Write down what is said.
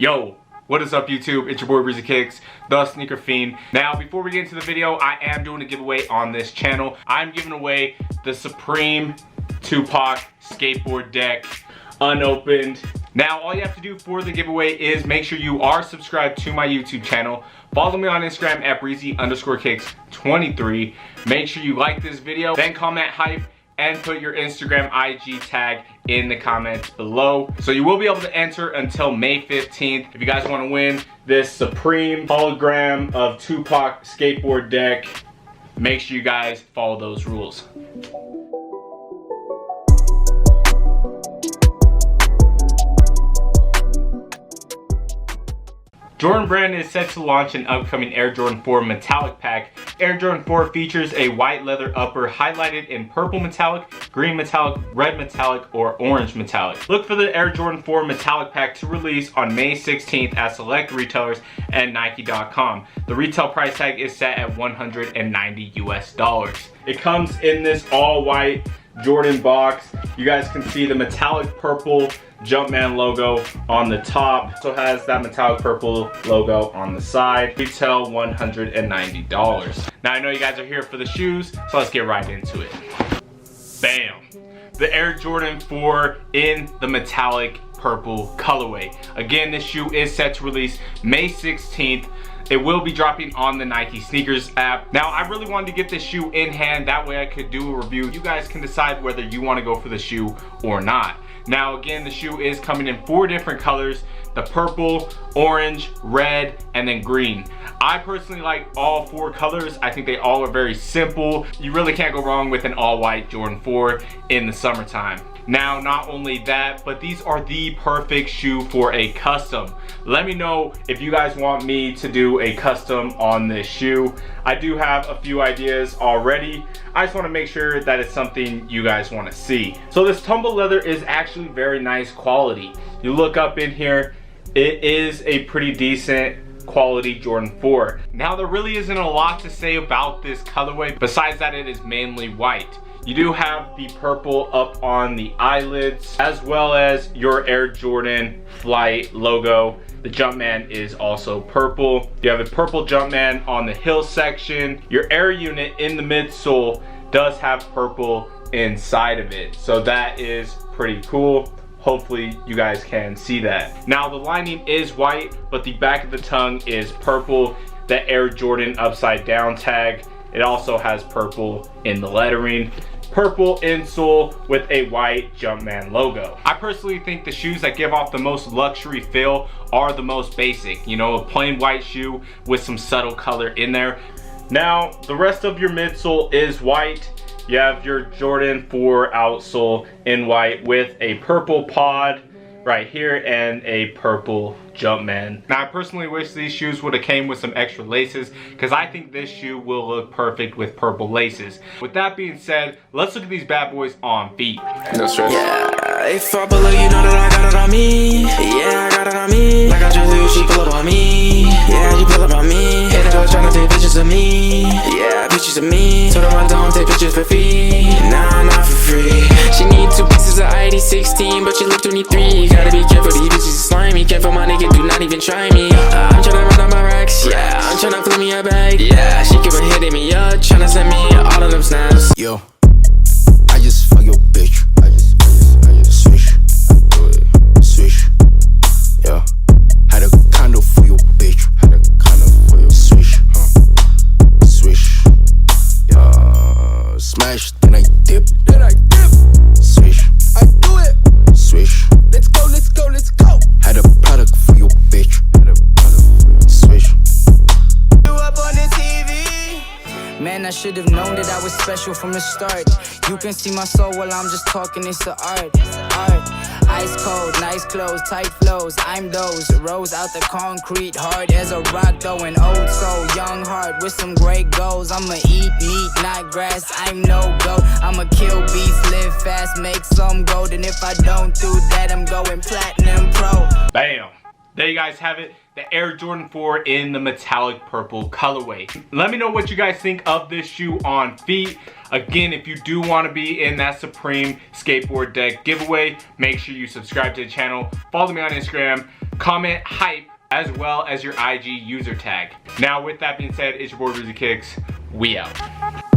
Yo, what is up YouTube? It's your boy Breezy Kicks, the Sneaker Fiend. Now, before we get into the video, I am doing a giveaway on this channel. I'm giving away the Supreme Tupac skateboard deck, unopened. Now, all you have to do for the giveaway is make sure you are subscribed to my YouTube channel. Follow me on Instagram at Breezy_Kicks23. Make sure you like this video, then comment hype and put your Instagram IG tag in the comments below. So you will be able to enter until May 15th. If you guys want to win this Supreme hologram of Tupac skateboard deck, make sure you guys follow those rules. Jordan Brand is set to launch an upcoming Air Jordan 4 metallic pack. Air Jordan 4 features a white leather upper highlighted in purple metallic, green metallic, red metallic, or orange metallic. Look for the Air Jordan 4 metallic pack to release on May 16th at select retailers and Nike.com. The retail price tag is set at $190 US. It comes in this all white Jordan box. You guys can see the metallic purple Jumpman logo on the top. Also has that metallic purple logo on the side. Retail $190. Now I know you guys are here for the shoes, so let's get right into it. Bam! The Air Jordan 4 in the metallic purple colorway. Again, this shoe is set to release May 16th. It will be dropping on the Nike Sneakers app. Now, I really wanted to get this shoe in hand. That way I could do a review. You guys can decide whether you want to go for the shoe or not. Now, again, the shoe is coming in 4 different colors: the purple, orange, red, and then green. I personally like all 4 colors. I think they all are very simple. You really can't go wrong with an all-white Jordan 4 in the summertime. Now, not only that, but these are the perfect shoe for a custom. Let me know if you guys want me to do a custom on this shoe. I do have a few ideas already. I just want to make sure that it's something you guys want to see. So this tumble leather is actually very nice quality. You look up in here, it is a pretty decent quality Jordan 4. Now, there really isn't a lot to say about this colorway besides that it is mainly white. You do have the purple up on the eyelids, as well as your Air Jordan Flight logo. The Jumpman is also purple. You have a purple Jumpman on the heel section. Your air unit in the midsole does have purple inside of it, so that is pretty cool. Hopefully you guys can see that. Now, the lining is white, but the back of the tongue is purple. The Air Jordan upside down tag, it also has purple in the lettering. Purple insole with a white Jumpman logo. I personally think the shoes that give off the most luxury feel are the most basic. You know, a plain white shoe with some subtle color in there. Now, the rest of your midsole is white. You have your Jordan 4 outsole in white with a purple pod right here and a purple Jumpman. Now, I personally wish these shoes would have came with some extra laces, because I think this shoe will look perfect with purple laces. With that being said, let's look at these bad boys on feet. No stress. Yeah, if I pull up, you know that I got it on me. Yeah, I got it on me. Like I just do, she pull up on me. Yeah, she pull up on me. Hit the girls tryna take pictures of me. Yeah, pictures of me. Told her I don't take pictures for free. Nah, not for free. She need 2 pieces of ID 16, but she look 23. Gotta be careful, these bitches are slimy. Careful, my nigga, do not even try me. I'm tryna run on my racks, yeah. I'm tryna flip me a bag, yeah. She keep on hitting me up, tryna send me all of them snaps. Yo, I just fuck your bitch. I just swish, do it, swish. Yeah, had a condo for your bitch. Had a condo for your swish, swish. Yeah, smash, then I dip, swish. I do it, swish. Let's go, let's go, let's go. Had a product for your bitch. Had a product for your swish. You up on the TV? Man, I should have known that I was special from the start. You can see my soul while I'm just talking, it's the art. Ice cold, nice clothes, tight flows. I'm those, rose out the concrete, hard as a rock though, an old soul, young heart with some great goals. I'ma eat meat, not grass, I'm no goat. I'ma kill beef, live fast, make some gold. And if I don't do that, I'm going platinum pro. Bam! There you guys have it. The Air Jordan 4 in the metallic purple colorway. Let me know what you guys think of this shoe on feet. Again, if you do want to be in that Supreme skateboard deck giveaway, make sure you subscribe to the channel. Follow me on Instagram, comment hype, as well as your IG user tag. Now with that being said, it's your boy Rizzy Kicks. We out.